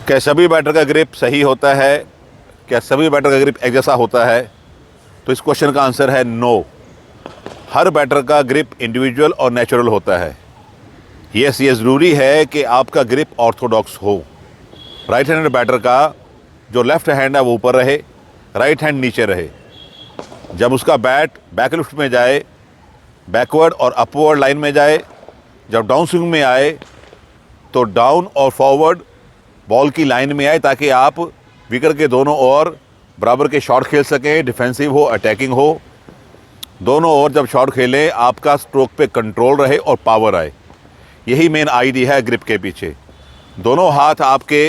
क्या सभी बैटर का ग्रिप सही होता है? क्या सभी बैटर का ग्रिप एक जैसा होता है? तो इस क्वेश्चन का आंसर है नो। हर बैटर का ग्रिप इंडिविजुअल और नेचुरल होता है। ये ज़रूरी है कि आपका ग्रिप ऑर्थोडॉक्स हो। राइट हैंड बैटर का जो लेफ्ट हैंड है वो ऊपर रहे, राइट हैंड नीचे रहे। जब उसका बैट बैकलिफ्ट में जाए, बैकवर्ड और अपवर्ड लाइन में जाए, जब डाउन स्विंग में आए तो डाउन और फॉरवर्ड बॉल की लाइन में आए, ताकि आप विकेट के दोनों ओर बराबर के शॉट खेल सकें, डिफेंसिव हो, अटैकिंग हो। दोनों ओर जब शॉट खेलें आपका स्ट्रोक पे कंट्रोल रहे और पावर आए। यही मेन आइडिया है ग्रिप के पीछे। दोनों हाथ आपके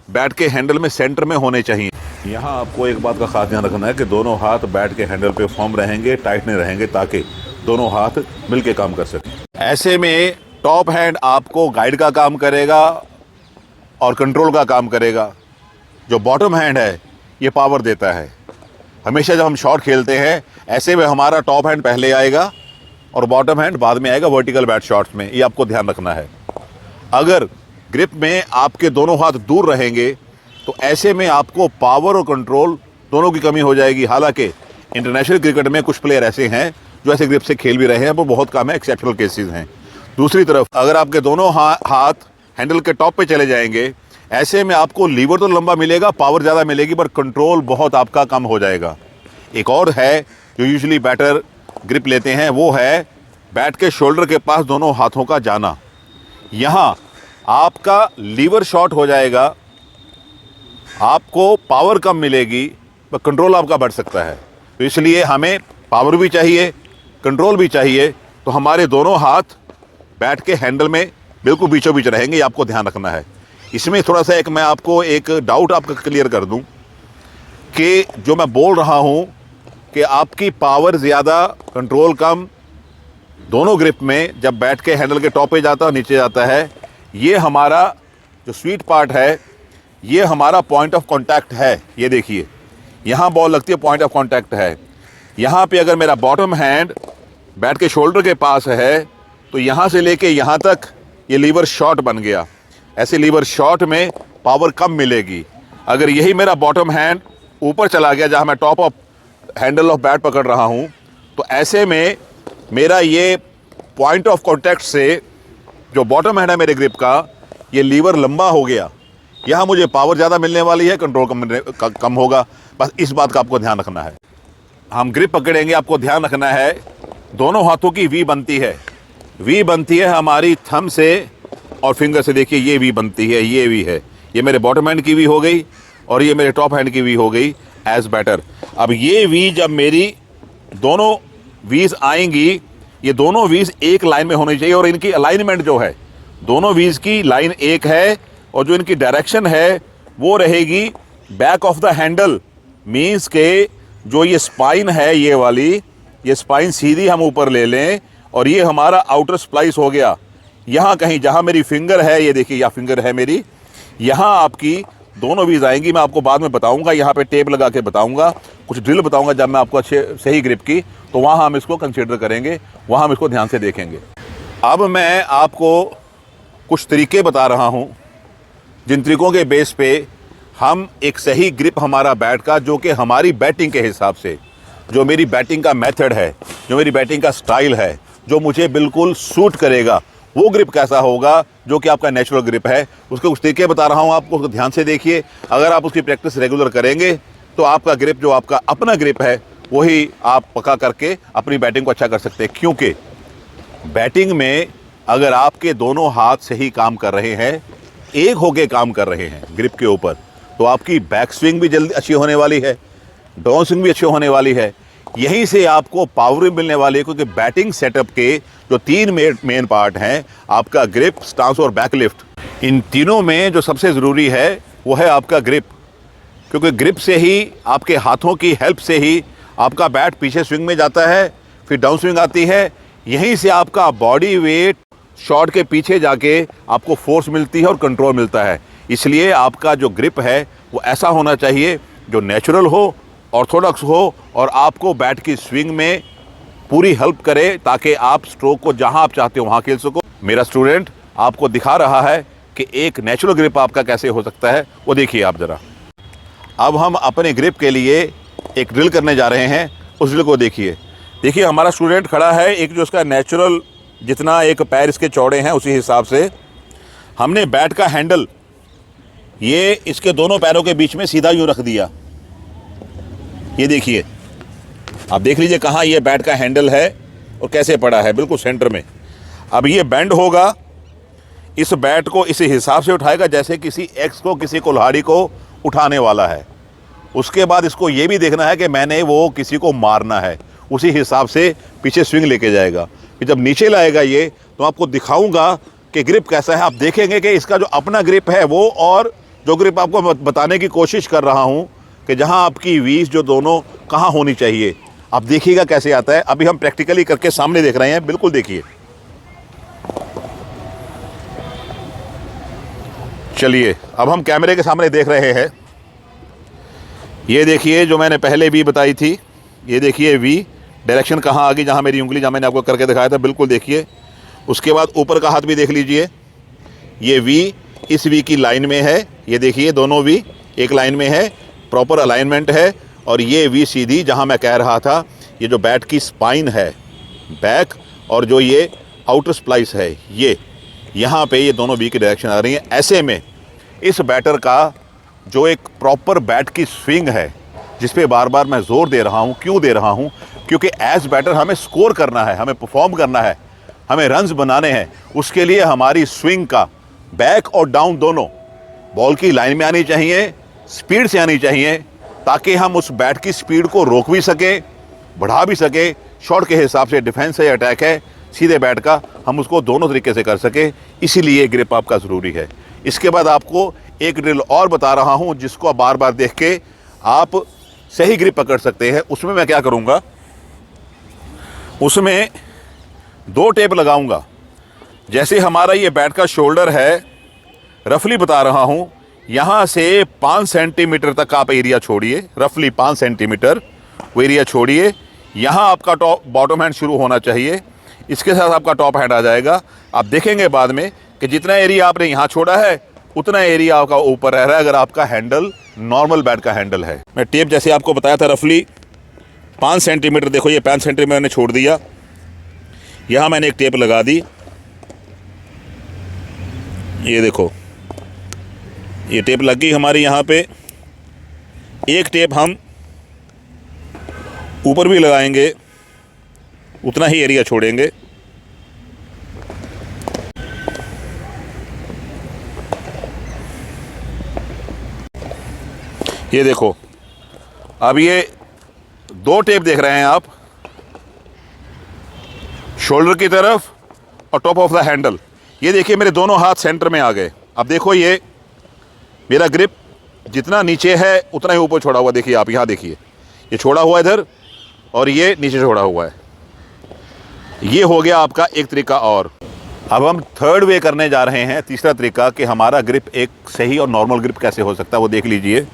बैट के हैंडल में सेंटर में होने चाहिए। यहाँ आपको एक बात का खास ध्यान रखना है कि दोनों हाथ बैट के हैंडल पे फर्म रहेंगे, टाइट नहीं रहेंगे, ताकि दोनों हाथ मिलके काम कर सकें। ऐसे में टॉप हैंड आपको गाइड का काम करेगा और कंट्रोल का काम करेगा। जो बॉटम हैंड है ये पावर देता है। हमेशा जब हम शॉट खेलते हैं ऐसे में हमारा टॉप हैंड पहले आएगा और बॉटम हैंड बाद में आएगा वर्टिकल बैट शॉट्स में। ये आपको ध्यान रखना है। अगर ग्रिप में आपके दोनों हाथ दूर रहेंगे तो ऐसे में आपको पावर और कंट्रोल दोनों की कमी हो जाएगी। हालांकि इंटरनेशनल क्रिकेट में कुछ प्लेयर ऐसे हैं जो ऐसे ग्रिप से खेल भी रहे हैं, वो बहुत कम है, एक्सेप्शनल केसेस हैं। दूसरी तरफ अगर आपके दोनों हाथ हैंडल के टॉप पे चले जाएंगे, ऐसे में आपको लीवर तो लंबा मिलेगा, पावर ज़्यादा मिलेगी, पर कंट्रोल बहुत आपका कम हो जाएगा। एक और है जो यूजुअली बैटर ग्रिप लेते हैं, वो है बैट के शोल्डर के पास दोनों हाथों का जाना। यहाँ आपका लीवर शॉर्ट हो जाएगा, आपको पावर कम मिलेगी, पर कंट्रोल आपका बढ़ सकता है। तो इसलिए हमें पावर भी चाहिए, कंट्रोल भी चाहिए। तो हमारे दोनों हाथ बैट के हैंडल में बिल्कुल बीचों बीच रहेंगे, ये आपको ध्यान रखना है। इसमें थोड़ा सा मैं आपको एक डाउट आपका क्लियर कर दूं कि जो मैं बोल रहा हूं कि आपकी पावर ज़्यादा, कंट्रोल कम, दोनों ग्रिप में जब बैट के हैंडल के टॉप पे जाता है, नीचे जाता है, ये हमारा जो स्वीट पार्ट है, ये हमारा पॉइंट ऑफ कांटेक्ट है। ये देखिए यहाँ बॉल लगती है, पॉइंट ऑफ कांटेक्ट है। यहाँ पे अगर मेरा बॉटम हैंड बैट के शोल्डर के पास है तो यहाँ से लेके यहाँ तक ये लीवर शॉट बन गया। ऐसे लीवर शॉट में पावर कम मिलेगी। अगर यही मेरा बॉटम हैंड ऊपर चला गया, जहाँ मैं top of Henle of bat पकड़ रहा हूँ, तो ऐसे में मेरा ये पॉइंट ऑफ कांटेक्ट से जो बॉटम हैंड है मेरे ग्रिप का, ये लीवर लंबा हो गया। यहाँ मुझे पावर ज़्यादा मिलने वाली है, कंट्रोल कम होगा। बस इस बात का आपको ध्यान रखना है। हम ग्रिप पकड़ेंगे, आपको ध्यान रखना है दोनों हाथों की वी बनती है। वी बनती है हमारी थंब से और फिंगर से। देखिए ये वी बनती है, ये वी है। ये मेरे बॉटम हैंड की वी हो गई और ये मेरे टॉप हैंड की वी हो गई एज बैटर। अब ये वी जब मेरी दोनों वीज आएंगी, ये दोनों वीज एक लाइन में होनी चाहिए और इनकी अलाइनमेंट जो है, दोनों वीज की लाइन एक है और जो इनकी डायरेक्शन है वो रहेगी back of the handle. Means के जो ये स्पाइन है, ये वाली, ये स्पाइन सीधी हम ऊपर ले लें और ये हमारा आउटर स्प्लाइस हो गया। यहाँ कहीं जहाँ मेरी फिंगर है, ये देखिए यहाँ फिंगर है मेरी, यहाँ आपकी दोनों वीज आएंगी। मैं आपको बाद में बताऊंगा, यहाँ पे टेप लगा के बताऊंगा, कुछ ड्रिल बताऊंगा जब मैं आपको अच्छे सही ग्रिप की, तो वहाँ हम इसको कंसीडर करेंगे, वहाँ हम इसको ध्यान से देखेंगे। अब मैं आपको कुछ तरीके बता रहा हूँ जिन तरीकों के बेस पे हम एक सही ग्रिप हमारा बैट का, जो कि हमारी बैटिंग के हिसाब से, जो मेरी बैटिंग का मेथड है, जो मेरी बैटिंग का स्टाइल है, जो मुझे बिल्कुल सूट करेगा, वो ग्रिप कैसा होगा जो कि आपका नेचुरल ग्रिप है। उसके कुछ तरीके बता रहा हूँ आपको, उसको ध्यान से देखिए। अगर आप उसकी प्रैक्टिस रेगुलर करेंगे तो आपका ग्रिप, जो आपका अपना ग्रिप है, वही आप पक्का करके अपनी बैटिंग को अच्छा कर सकते हैं। क्योंकि बैटिंग में अगर आपके दोनों हाथ सही काम कर रहे हैं, एक होके काम कर रहे हैं ग्रिप के ऊपर, तो आपकी बैक स्विंग भी जल्दी अच्छी होने वाली है, डाउन स्विंग भी अच्छी होने वाली है। यहीं से आपको पावर भी मिलने वाली है, क्योंकि बैटिंग सेटअप के जो तीन मेन पार्ट हैं, आपका ग्रिप, स्टांस और बैक लिफ्ट, इन तीनों में जो सबसे ज़रूरी है वो है आपका ग्रिप। क्योंकि ग्रिप से ही, आपके हाथों की हेल्प से ही आपका बैट पीछे स्विंग में जाता है, फिर डाउन स्विंग आती है। यहीं से आपका बॉडी वेट शॉट के पीछे जाके आपको फोर्स मिलती है और कंट्रोल मिलता है। इसलिए आपका जो ग्रिप है वो ऐसा होना चाहिए जो नेचुरल हो, ऑर्थोडॉक्स हो और आपको बैट की स्विंग में पूरी हेल्प करे, ताकि आप स्ट्रोक को जहां आप चाहते हो वहां खेल सको। मेरा स्टूडेंट आपको दिखा रहा है कि एक नेचुरल ग्रिप आपका कैसे हो सकता है वो देखिए आप ज़रा। अब हम अपने ग्रिप के लिए एक ड्रिल करने जा रहे हैं, उस ड्रिल को देखिए। देखिए हमारा स्टूडेंट खड़ा है, एक जो उसका नेचुरल जितना एक पैर इसके चौड़े हैं उसी हिसाब से हमने बैट का हैंडल ये इसके दोनों पैरों के बीच में सीधा यूँ रख दिया। ये देखिए, आप देख लीजिए कहाँ ये बैट का हैंडल है और कैसे पड़ा है, बिल्कुल सेंटर में। अब ये बेंड होगा, इस बैट को इसी हिसाब से उठाएगा जैसे किसी एक्स को, किसी कुल्हाड़ी को उठाने वाला है। उसके बाद इसको ये भी देखना है कि मैंने वो किसी को मारना है, उसी हिसाब से पीछे स्विंग लेके जाएगा। फिर जब नीचे लाएगा ये तो आपको दिखाऊंगा कि ग्रिप कैसा है। आप देखेंगे कि इसका जो अपना ग्रिप है वो, और जो ग्रिप आपको बताने की कोशिश कर रहा हूँ कि जहाँ आपकी वीज जो दोनों कहाँ होनी चाहिए, आप देखिएगा कैसे आता है। अभी हम प्रैक्टिकली करके सामने देख रहे हैं, बिल्कुल देखिए। चलिए अब हम कैमरे के सामने देख रहे हैं। ये देखिए जो मैंने पहले वी बताई थी, ये देखिए वी डायरेक्शन कहाँ आ गई, जहाँ मेरी उंगली, जहाँ मैंने आपको करके दिखाया था, बिल्कुल देखिए। उसके बाद ऊपर का हाथ भी देख लीजिए, ये वी इस वी की लाइन में है। ये देखिए दोनों वी एक लाइन में है, प्रॉपर अलाइनमेंट है। और ये वी सीधी, जहाँ मैं कह रहा था, ये जो बैट की स्पाइन है बैक, और जो ये आउटर स्प्लाइस है ये, यहाँ पे ये दोनों वी की डायरेक्शन आ रही है। ऐसे में इस बैटर का जो एक प्रॉपर बैट की स्विंग है, जिस पे बार बार मैं ज़ोर दे रहा हूँ, क्यों दे रहा हूँ, क्योंकि एज बैटर हमें स्कोर करना है, हमें परफॉर्म करना है, हमें रन्स बनाने हैं। उसके लिए हमारी स्विंग का बैक और डाउन दोनों बॉल की लाइन में आनी चाहिए, स्पीड से आनी चाहिए, ताकि हम उस बैट की स्पीड को रोक भी सकें, बढ़ा भी सकें। शॉट के हिसाब से डिफेंस है या अटैक है, सीधे बैट का हम उसको दोनों तरीके से कर सकें। इसीलिए ग्रिप आपका ज़रूरी है। इसके बाद आपको एक ड्रिल और बता रहा हूं जिसको आप बार बार देख के आप सही ग्रिप पकड़ सकते हैं। उसमें मैं क्या करूंगा, उसमें 2 टेप लगाऊंगा। जैसे हमारा ये बैट का शोल्डर है, रफली बता रहा हूं, यहाँ से 5 सेंटीमीटर तक आप एरिया छोड़िए, रफली 5 सेंटीमीटर वो एरिया छोड़िए। यहाँ आपका टॉप बॉटम हैंड शुरू होना चाहिए, इसके साथ आपका टॉप हैंड आ जाएगा। आप देखेंगे बाद में कि जितना एरिया आपने यहाँ छोड़ा है उतना एरिया आपका ऊपर रह रहा है, अगर आपका हैंडल नॉर्मल बैट का हैंडल है। मैं टेप जैसे आपको बताया था रफली 5 सेंटीमीटर, देखो ये 5 सेंटीमीटर मैंने छोड़ दिया, यहाँ मैंने एक टेप लगा दी। ये देखो ये टेप लग गई हमारी यहाँ पे। एक टेप हम ऊपर भी लगाएंगे, उतना ही एरिया छोड़ेंगे। ये देखो, अब ये 2 टेप देख रहे हैं आप, शोल्डर की तरफ और टॉप ऑफ द हैंडल। ये देखिए मेरे दोनों हाथ सेंटर में आ गए। अब देखो ये मेरा ग्रिप जितना नीचे है उतना ही ऊपर छोड़ा हुआ, देखिए आप यहाँ देखिए, ये छोड़ा हुआ इधर और ये नीचे छोड़ा हुआ है। ये हो गया आपका एक तरीका। और अब हम थर्ड वे करने जा रहे हैं, तीसरा तरीका, कि हमारा ग्रिप एक सही और नॉर्मल ग्रिप कैसे हो सकता है वो देख लीजिए।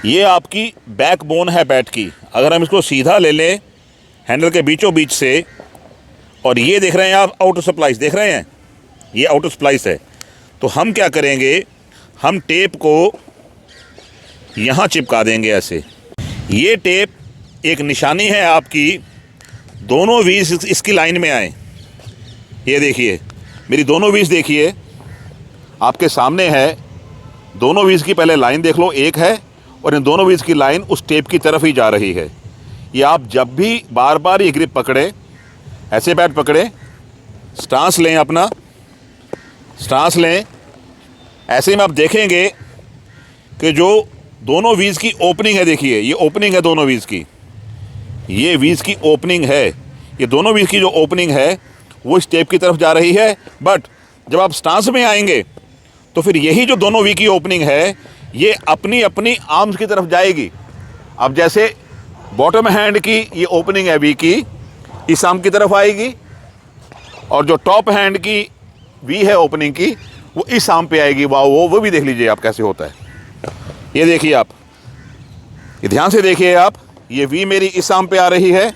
ये आपकी बैकबोन है बैट की, अगर हम इसको सीधा ले लें हैंडल के बीचों बीच से, और ये देख रहे हैं आप आउटर स्प्लाइस देख रहे हैं, ये आउटर स्प्लाइस है, तो हम क्या करेंगे, हम टेप को यहाँ चिपका देंगे ऐसे। ये टेप एक निशानी है आपकी, दोनों व्हील्स इसकी लाइन में आए। ये देखिए मेरी दोनों व्हील्स देखिए आपके सामने है, दोनों व्हील्स की पहले लाइन देख लो, एक है, और इन दोनों व्हील्स की लाइन उस टेप की तरफ ही जा रही है। ये आप जब भी बार बार ये ग्रिप पकड़े, ऐसे बैट पकड़े, स्टांस लें, अपना स्टांस लें, ऐसे में आप देखेंगे कि जो दोनों व्हील्स की ओपनिंग है, देखिए ये ओपनिंग है दोनों व्हील्स की, ये व्हील्स की ओपनिंग है, ये दोनों व्हील्स की जो ओपनिंग है वो इस टेप की तरफ जा रही है। बट जब आप स्टांस में आएंगे तो फिर यही जो दोनों व्हील की ओपनिंग है ये अपनी अपनी आर्म्स की तरफ जाएगी। अब जैसे बॉटम हैंड की ये ओपनिंग है वी की, इस आर्म की तरफ आएगी, और जो टॉप हैंड की वी है ओपनिंग की, वो इस आर्म पे आएगी। वाह, वो भी देख लीजिए आप कैसे होता है। ये देखिए आप, ये ध्यान से देखिए आप, ये वी मेरी इस आर्म पे आ रही है,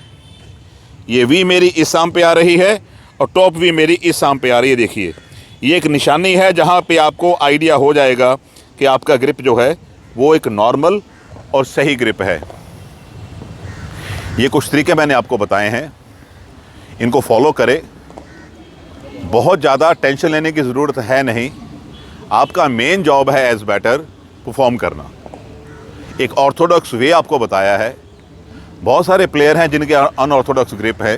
ये वी मेरी इस आर्म पे आ रही है, और टॉप वी मेरी इस आर्म पे आ रही है। देखिए ये एक निशानी है जहाँ पे आपको आइडिया हो जाएगा कि आपका ग्रिप जो है वो एक नॉर्मल और सही ग्रिप है। ये कुछ तरीके मैंने आपको बताए हैं, इनको फॉलो करें। बहुत ज़्यादा टेंशन लेने की ज़रूरत है नहीं। आपका मेन जॉब है एज बैटर परफॉर्म करना। एक ऑर्थोडॉक्स वे आपको बताया है। बहुत सारे प्लेयर हैं जिनके अनऑर्थोडॉक्स ग्रिप है।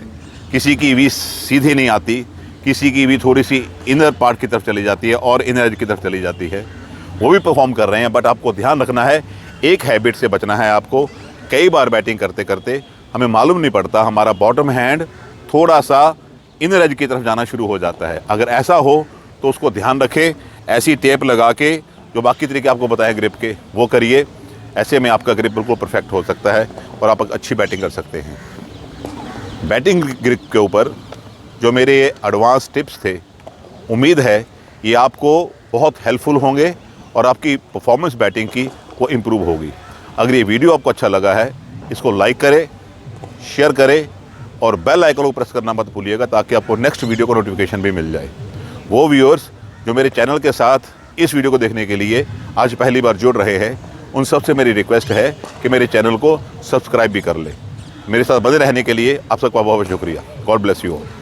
किसी की भी सीधी नहीं आती, किसी की भी थोड़ी सी इनर पार्ट की तरफ चली जाती है और इनर एज की तरफ चली जाती है। वो भी परफॉर्म कर रहे हैं, बट आपको ध्यान रखना है, एक हैबिट से बचना है आपको। कई बार बैटिंग करते करते हमें मालूम नहीं पड़ता, हमारा बॉटम हैंड थोड़ा सा इनर एज की तरफ जाना शुरू हो जाता है। अगर ऐसा हो तो उसको ध्यान रखें, ऐसी टेप लगा के जो बाकी तरीके आपको बताए ग्रिप के वो करिए। ऐसे में आपका ग्रिप बिल्कुल परफेक्ट हो सकता है और आप अच्छी बैटिंग कर सकते हैं। बैटिंग ग्रिप के ऊपर जो मेरे एडवांस टिप्स थे, उम्मीद है ये आपको बहुत हेल्पफुल होंगे और आपकी परफॉर्मेंस बैटिंग की वो इम्प्रूव होगी। अगर ये वीडियो आपको अच्छा लगा है, इसको लाइक करें, शेयर करें और बेल आइकन को प्रेस करना मत भूलिएगा, ताकि आपको नेक्स्ट वीडियो का नोटिफिकेशन भी मिल जाए। वो व्यूअर्स जो मेरे चैनल के साथ इस वीडियो को देखने के लिए आज पहली बार जुड़ रहे हैं, उन सबसे मेरी रिक्वेस्ट है कि मेरे चैनल को सब्सक्राइब भी कर लें। मेरे साथ बने रहने के लिए आप सबका बहुत बहुत शुक्रिया। God bless you all.